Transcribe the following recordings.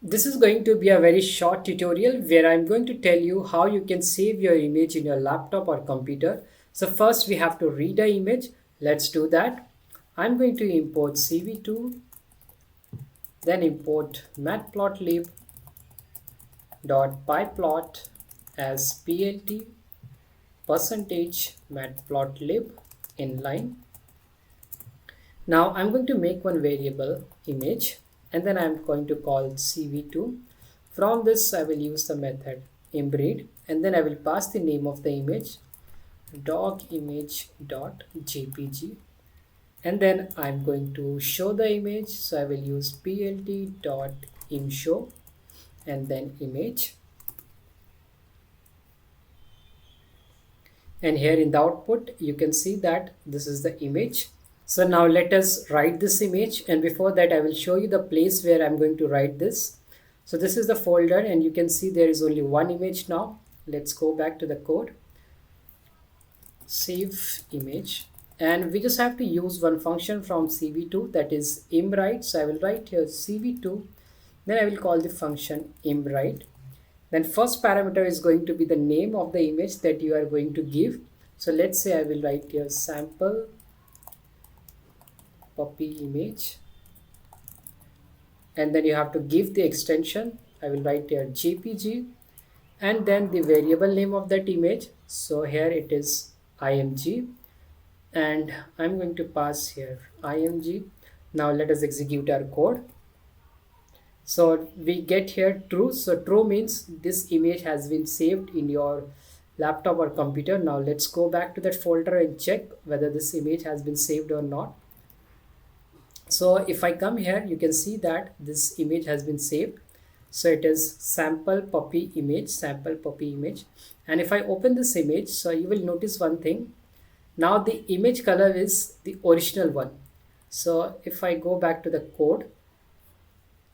This is going to be a very short tutorial where I'm going to tell you how you can save your image in your laptop or computer. So first we have to read the image. Let's do that. I'm going to import CV2, then import matplotlib.pyplot as plt percentage matplotlib inline. Now I'm going to make one variable image and then I'm going to call CV2. From this I will use the method embed and then I will pass the name of the image docimage.jpg and then I'm going to show the image, so I will use plt.imshow and then image, and here in the output you can see that this is the image. So now let us write this image, and before that I will show you the place where I'm going to write this. So this is the folder and you can see there is only one image now. Let's go back to the code, save image, and we just have to use one function from CV2, that is imwrite. So I will write here CV2, then I will call the function imwrite. Then first parameter is going to be the name of the image that you are going to give. So let's say I will write here sample puppy image, and then you have to give the extension. I will write here jpg and then the variable name of that image. So here it is img and I'm going to pass here img. Now let us execute our code. So we get here true. So true means this image has been saved in your laptop or computer. Now let's go back to that folder and check whether this image has been saved or not. So if I come here, you can see that this image has been saved. So it is sample puppy image. And if I open this image, so you will notice one thing. Now the image color is the original one. So if I go back to the code,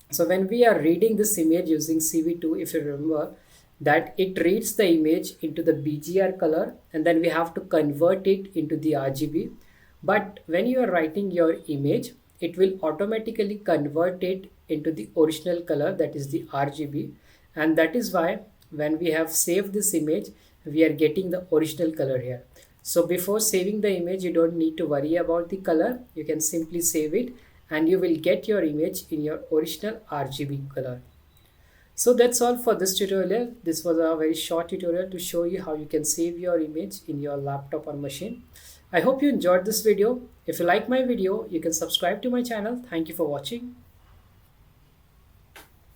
so when we are reading this image using CV2, if you remember that it reads the image into the BGR color and then we have to convert it into the RGB. But when you are writing your image, it will automatically convert it into the original color, that is the RGB. And that is why when we have saved this image, we are getting the original color here. So before saving the image, you don't need to worry about the color. You can simply save it and you will get your image in your original RGB color. So that's all for this tutorial. This was a very short tutorial to show you how you can save your image in your laptop or machine. I hope you enjoyed this video. If you like my video, you can subscribe to my channel. Thank you for watching.